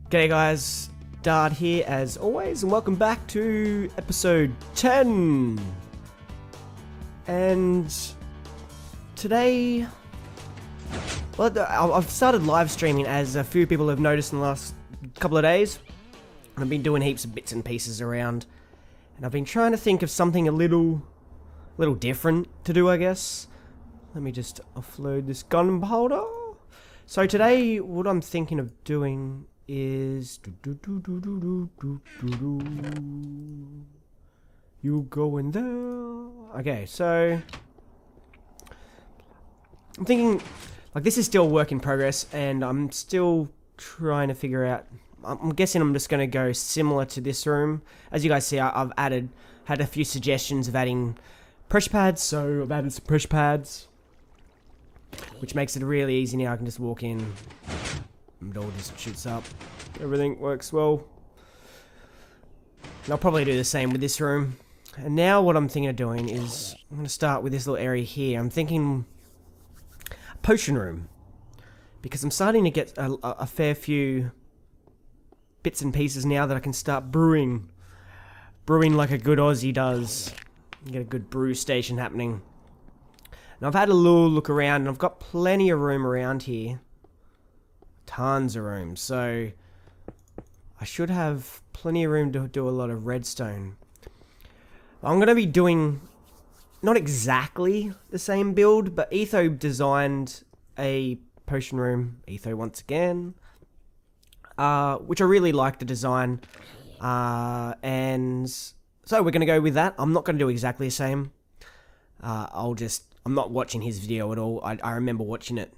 G'day guys, Dard here as always, and welcome back to episode 10. And today, well, I've started live streaming, as a few people have noticed in the last couple of days. I've been doing heaps of bits and pieces around, and I've been trying to think of something a little different to do, I guess. Let me just offload this gunpowder. So today, what I'm thinking of doing is you go in there. Okay, so I'm thinking, like, this is still a work in progress, and I'm still trying to figure out. I'm guessing I'm just going to go similar to this room. As you guys see, I've had a few suggestions of adding pressure pads, so I've added some pressure pads, which makes it really easy now. I can just walk in, and it all just shoots up. Everything works well. And I'll probably do the same with this room. And now what I'm thinking of doing is, I'm going to start with this little area here. I'm thinking a potion room, because I'm starting to get a fair few bits and pieces now that I can start brewing like a good Aussie does. Get a good brew station happening. And I've had a little look around, and I've got plenty of room around here. Tons of room. So I should have plenty of room to do a lot of redstone. I'm going to be doing not exactly the same build, but Etho designed a potion room. Etho once again. Which I really like the design. And so we're going to go with that. I'm not going to do exactly the same. I'm not watching his video at all. I remember watching it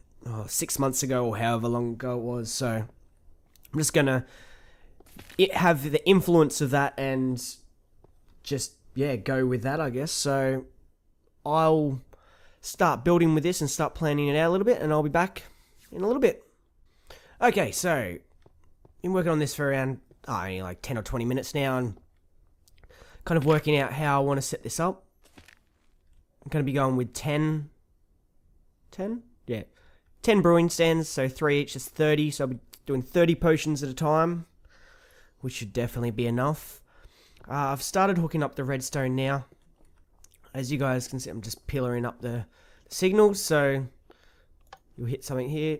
6 months ago or however long ago it was. So I'm just going to have the influence of that and just, yeah, go with that, I guess. So I'll start building with this and start planning it out a little bit, and I'll be back in a little bit. Okay, so been working on this for around only like 10 or 20 minutes now, and kind of working out how I want to set this up. I'm going to be going with 10? Yeah. 10 brewing stands, so 3 each is 30, so I'll be doing 30 potions at a time, which should definitely be enough. I've started hooking up the redstone now. As you guys can see, I'm just pillaring up the signals, so you'll hit something here.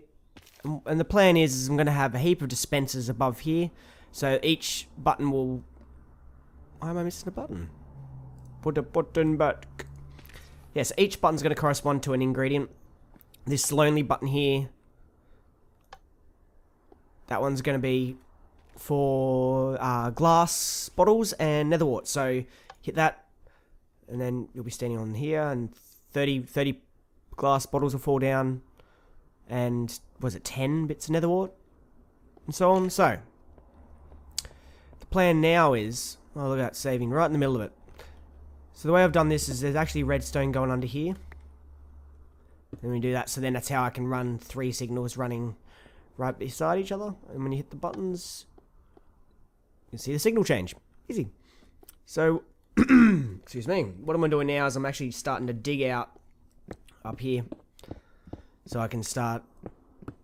And the plan is I'm going to have a heap of dispensers above here, so each button will... Why am I missing a button? Put a button back. Yes, each button's going to correspond to an ingredient. This lonely button here, that one's going to be for glass bottles and nether wart. So hit that, and then you'll be standing on here, and 30 glass bottles will fall down, and was it 10 bits of nether wart, and so on. So the plan now is, oh, look at that, saving right in the middle of it. So the way I've done this is there's actually redstone going under here. And we do that, so then that's how I can run 3 signals running right beside each other. And when you hit the buttons, you can see the signal change. Easy. So, excuse me, what I'm doing now is I'm actually starting to dig out up here, so I can start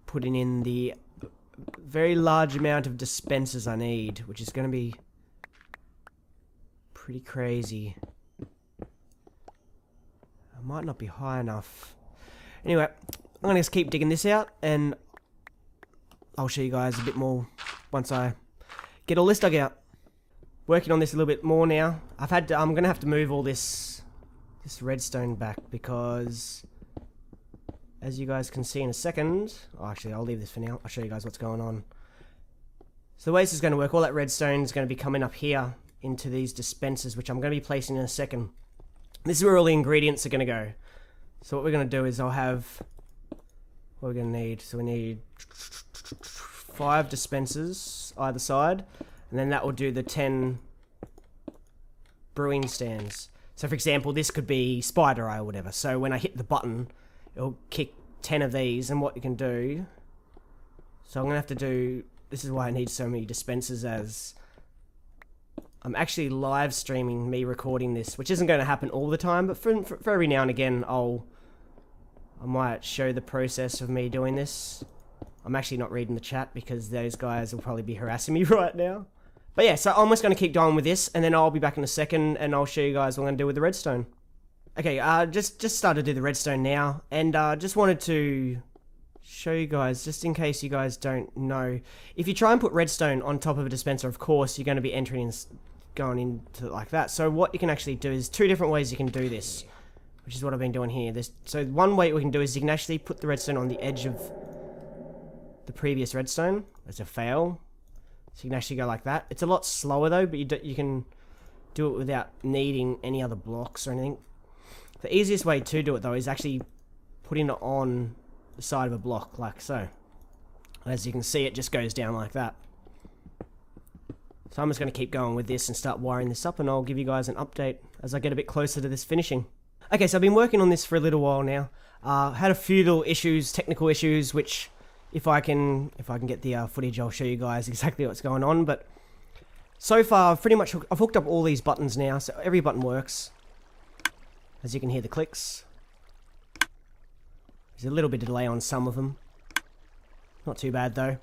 putting in the very large amount of dispensers I need, which is going to be pretty crazy. I might not be high enough. Anyway, I'm going to just keep digging this out, and I'll show you guys a bit more once I get all this dug out. Working on this a little bit more now. I'm going to have to move all this redstone back, because as you guys can see in a second... Oh, actually, I'll leave this for now. I'll show you guys what's going on. So the way this is going to work, all that redstone is going to be coming up here into these dispensers, which I'm going to be placing in a second. This is where all the ingredients are going to go. So what we're going to do is I'll have... What we're going to need... So we need 5 dispensers either side. And then that will do the 10 brewing stands. So for example, this could be spider eye or whatever. So when I hit the button, it'll kick 10 of these. And what you can do... So I'm going to have to do... This is why I need so many dispensers, as... I'm actually live streaming me recording this, which isn't going to happen all the time, but for every now and again, I might show the process of me doing this. I'm actually not reading the chat because those guys will probably be harassing me right now. But yeah, so I'm just going to keep going with this, and then I'll be back in a second, and I'll show you guys what I'm going to do with the redstone. Okay, just started to do the redstone now, and just wanted to show you guys, just in case you guys don't know. If you try and put redstone on top of a dispenser, of course, you're going to be entering in, going into it like that. So what you can actually do is two different ways you can do this, which is what I've been doing here. So one way we can do is you can actually put the redstone on the edge of the previous redstone. That's a fail. So you can actually go like that. It's a lot slower though, but you can do it without needing any other blocks or anything. The easiest way to do it though is actually putting it on the side of a block like so. As you can see, it just goes down like that. So I'm just going to keep going with this and start wiring this up, and I'll give you guys an update as I get a bit closer to this finishing. Okay, so I've been working on this for a little while now. Had a few little issues, technical issues, which if I can get the footage, I'll show you guys exactly what's going on. But so far, I've hooked up all these buttons now, so every button works. As you can hear the clicks. There's a little bit of delay on some of them. Not too bad though.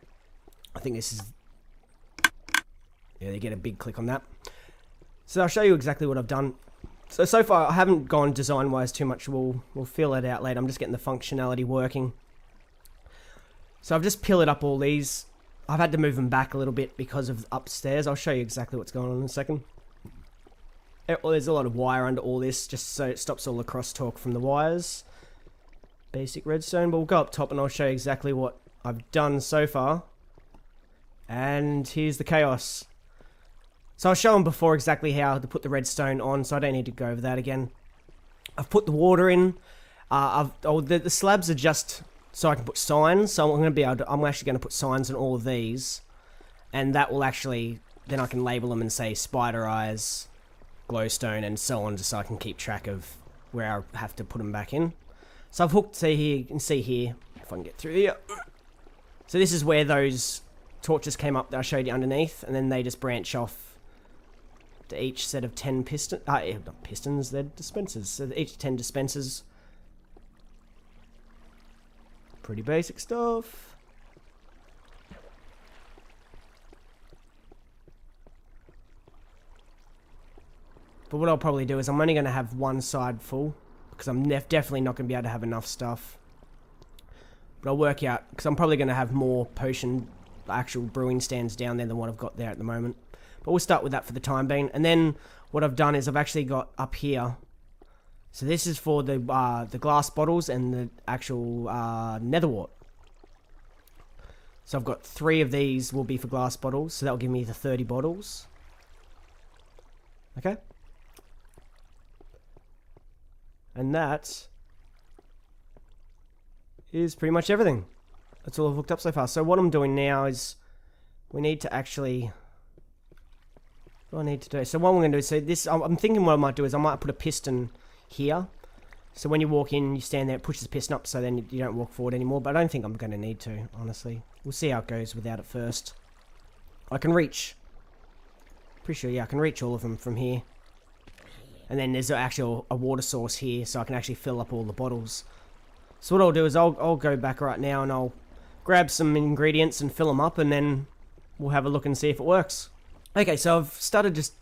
I think this is... yeah, they get a big click on that. So I'll show you exactly what I've done. So far, I haven't gone design-wise too much. We'll fill it out later. I'm just getting the functionality working. So I've just pillared up all these. I've had to move them back a little bit because of upstairs. I'll show you exactly what's going on in a second. Well, there's a lot of wire under all this, just so it stops all the crosstalk from the wires. Basic redstone, but we'll go up top and I'll show you exactly what I've done so far. And here's the chaos. So I'll show them before exactly how to put the redstone on, so I don't need to go over that again. I've put the water in. The slabs are just so I can put signs. So I'm actually going to put signs on all of these, and that will actually, then I can label them and say spider eyes, glowstone, and so on, just so I can keep track of where I have to put them back in. So I've hooked, see here, you can see here, if I can get through here. So this is where those torches came up that I showed you underneath, and then they just branch off to each set of 10 pistons. Not pistons, they're dispensers. So each 10 dispensers. Pretty basic stuff. But what I'll probably do is I'm only going to have one side full, because I'm definitely not going to be able to have enough stuff. But I'll work out, because I'm probably going to have more potion, actual brewing stands down there than what I've got there at the moment. But we'll start with that for the time being. And then what I've done is I've actually got up here. So this is for the glass bottles and the actual nether wart. So I've got 3 of these will be for glass bottles. So that'll give me the 30 bottles. Okay. And that is pretty much everything. That's all I've hooked up so far. So what I'm doing now is we need to actually... what do I need to do? So what I'm going to do is, so this, I'm thinking what I might do is I might put a piston here. So when you walk in, you stand there, it pushes the piston up, so then you don't walk forward anymore. But I don't think I'm going to need to, honestly. We'll see how it goes without it first. I can reach... pretty sure, yeah, I can reach all of them from here. And then there's actually a water source here, so I can actually fill up all the bottles. So what I'll do is I'll go back right now and I'll grab some ingredients and fill them up, and then we'll have a look and see if it works. Okay, so I've started just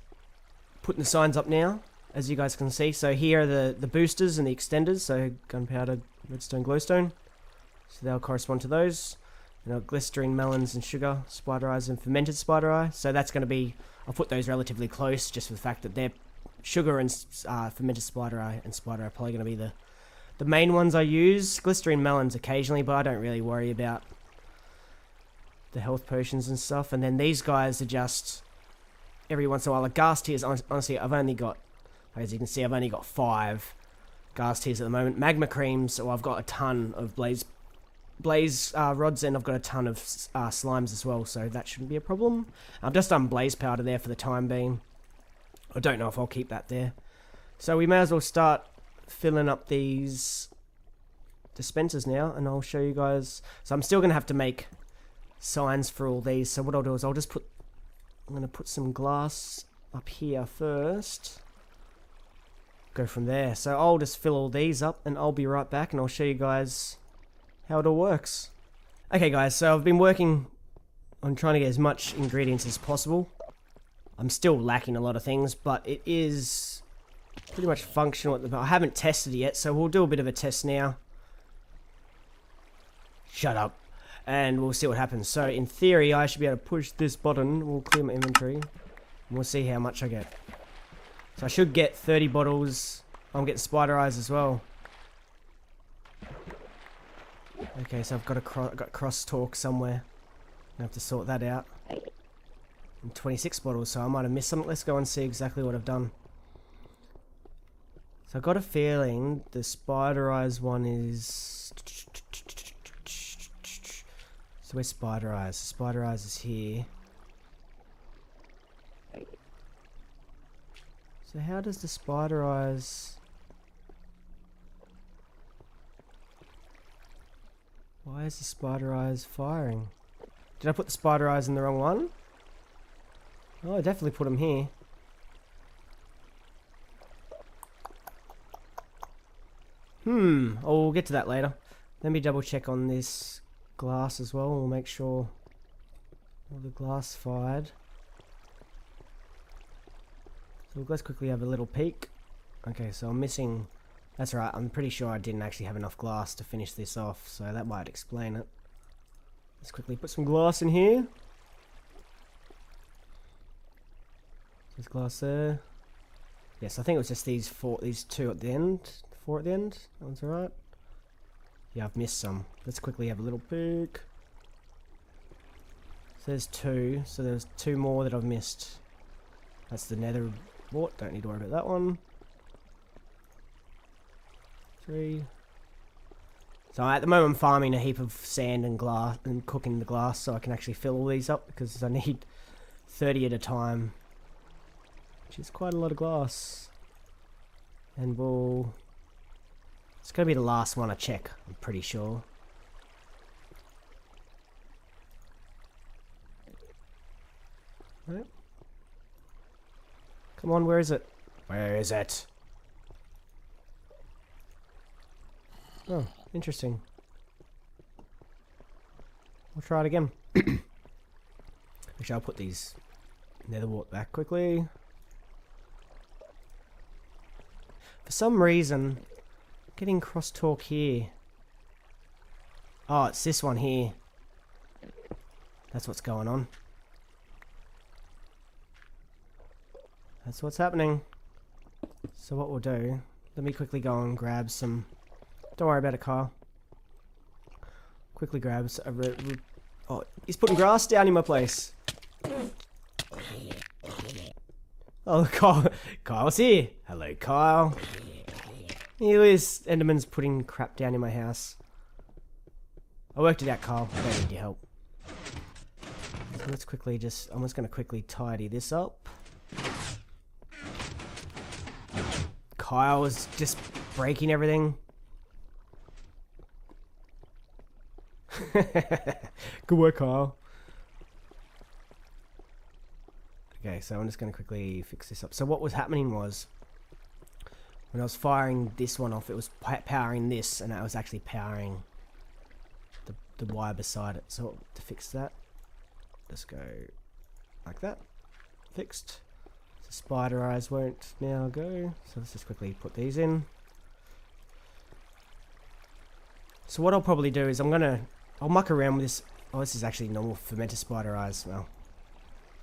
putting the signs up now, as you guys can see. So here are the boosters and the extenders, so gunpowder, redstone, glowstone. So they'll correspond to those. You know, glycerine, melons and sugar, spider eyes and fermented spider eye. So that's going to be, I'll put those relatively close, just for the fact that they're sugar and fermented spider eye and spider eye are probably going to be the main ones I use. Glycerine melons occasionally, but I don't really worry about the health potions and stuff. And then these guys are just every once in a while. Like gas tears, honestly, I've only got, as you can see, I've only got 5 gas tears at the moment. Magma creams, so I've got a ton of blaze rods, and I've got a ton of slimes as well, so that shouldn't be a problem. I've just done blaze powder there for the time being. I don't know if I'll keep that there. So we may as well start filling up these dispensers now, and I'll show you guys. So I'm still going to have to make signs for all these. So what I'll do is I'm going to put some glass up here first. Go from there. So I'll just fill all these up, and I'll be right back, and I'll show you guys how it all works. Okay guys, so I've been working on trying to get as much ingredients as possible. I'm still lacking a lot of things, but it is pretty much functional at the moment. I haven't tested it yet, so we'll do a bit of a test now. Shut up. And we'll see what happens. So in theory, I should be able to push this button. We'll clear my inventory. And we'll see how much I get. So I should get 30 bottles. I'm getting spider eyes as well. Okay, so I've got crosstalk somewhere. I have to sort that out. And 26 bottles, so I might have missed something. Let's go and see exactly what I've done. So I've got a feeling the spider eyes one is... So where's spider eyes? Spider eyes is here. So how does the spider eyes... Why is the spider eyes firing? Did I put the spider eyes in the wrong one? Oh, I definitely put them here. Oh, we'll get to that later. Let me double check on this glass as well. We'll make sure all the glass fired. So let's quickly have a little peek. Okay, so I'm missing... That's right, I'm pretty sure I didn't actually have enough glass to finish this off, so that might explain it. Let's quickly put some glass in here. There's glass there. Yes, I think it was just these two at the end. 4 at the end. That one's alright. Yeah, I've missed some. Let's quickly have a little peek. So there's 2. So there's 2 more that I've missed. That's the nether wart. Don't need to worry about that one. 3. So at the moment I'm farming a heap of sand and glass and cooking the glass so I can actually fill all these up because I need 30 at a time, which is quite a lot of glass. And we'll... It's going to be the last one I check, I'm pretty sure. Right. Come on, where is it? Where is it? Oh, interesting. We'll try it again. Actually, I'll put these nether wart back quickly. For some reason, getting crosstalk here. Oh, it's this one here. That's what's going on. That's what's happening. So what we'll do, let me quickly go and grab some... Don't worry about it, Kyle. Quickly grabs a... Oh, he's putting grass down in my place. Oh, Kyle's here. Hello, Kyle. Here is Enderman's putting crap down in my house. I worked it out, Kyle. I don't need your help. So let's quickly just... I'm just going to quickly tidy this up. Kyle is just breaking everything. Good work, Kyle. Okay, so I'm just going to quickly fix this up. So what was happening was, when I was firing this one off, it was powering this, and that was actually powering the wire beside it. So to fix that, let's go like that. Fixed. So spider eyes won't now go. So let's just quickly put these in. So what I'll probably do is I'll muck around with this. Oh, this is actually normal fermented spider eyes. Well,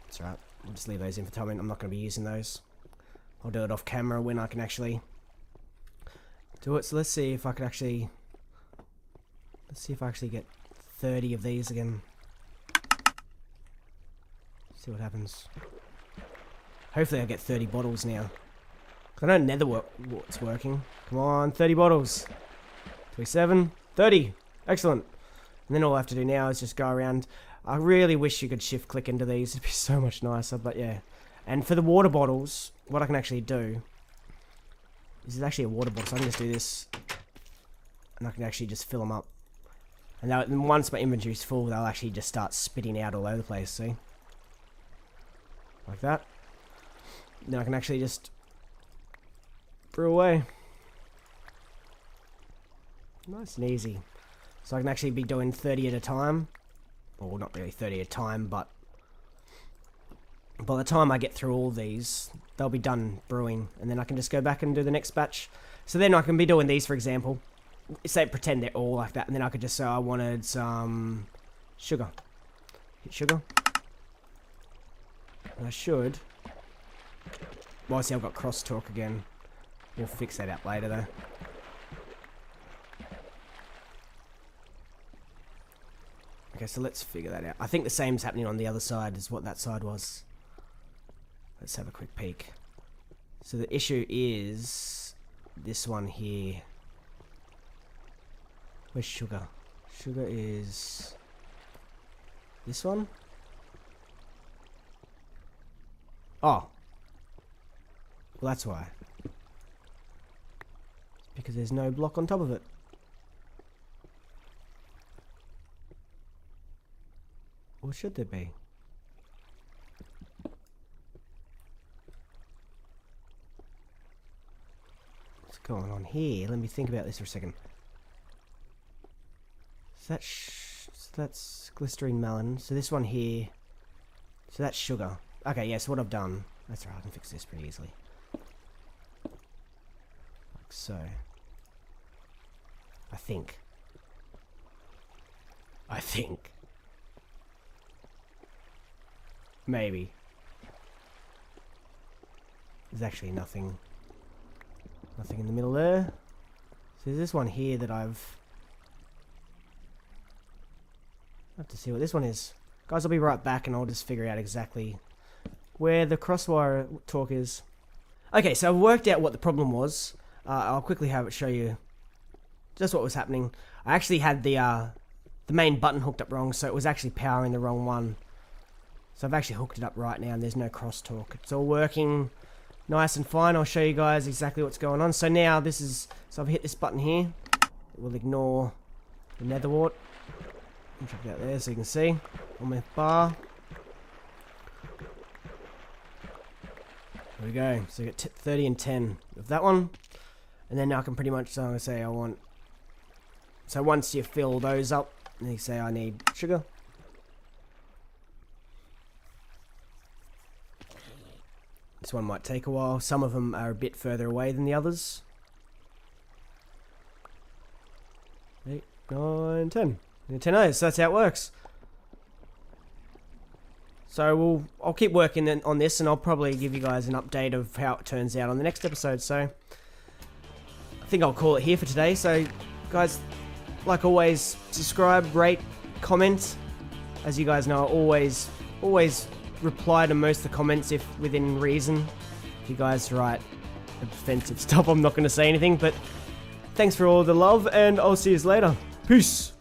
that's right. We'll just leave those in for time. I'm not going to be using those. I'll do it off camera when I can actually do it. So let's see if I can actually... Let's see if I actually get 30 of these again. See what happens. Hopefully I get 30 bottles now. I know nether wart's working. Come on, 30 bottles. 27, 30. Excellent. And then all I have to do now is just go around. I really wish you could shift click into these. It'd be so much nicer, but yeah. And for the water bottles, what I can actually do... This is actually a water bottle, so I can just do this. And I can actually just fill them up. And then once my inventory's full, they'll actually just start spitting out all over the place, see? Like that. Then I can actually just brew away. Nice and easy. So I can actually be doing 30 at a time. Or not really 30 at a time, but by the time I get through all these, they'll be done brewing, and then I can just go back and do the next batch. So then I can be doing these, for example. Say, pretend they're all like that, and then I could just say I wanted some sugar. Hit sugar. And I should. Well, see, I've got crosstalk again. We'll fix that out later, though. Okay, so let's figure that out. I think the same's happening on the other side as what that side was. Let's have a quick peek. So the issue is this one here. Where's sugar? Sugar is this one? Oh. Well, that's why. It's because there's no block on top of it. Or should there be? What's going on here? Let me think about this for a second. So that's glycerine melon. So this one here. So that's sugar. Okay, yes, what I've done. That's right, I can fix this pretty easily. Like so. I think. Maybe. There's actually nothing in the middle there. So there's this one here that I have to see what this one is. Guys, I'll be right back and I'll just figure out exactly where the crosswire talk is. Okay, so I've worked out what the problem was. I'll quickly have it show you just what was happening. I actually had the main button hooked up wrong, so it was actually powering the wrong one. So I've actually hooked it up right now and there's no crosstalk. It's all working nice and fine. I'll show you guys exactly what's going on. So now this is, so I've hit this button here. It will ignore the nether wart. I'll check it out there so you can see on my bar. There we go. So you get 30 and 10 of that one. And then now I can pretty much say I want, so once you fill those up, then you say I need sugar. This one might take a while. Some of them are a bit further away than the others. 8, 9, 10. 10 O's, so that's how it works. So I'll keep working on this and I'll probably give you guys an update of how it turns out on the next episode. So I think I'll call it here for today. So guys, like always, subscribe, rate, comment. As you guys know, I always reply to most of the comments if within reason. If you guys write offensive stuff, I'm not going to say anything, but thanks for all the love and I'll see you later. Peace.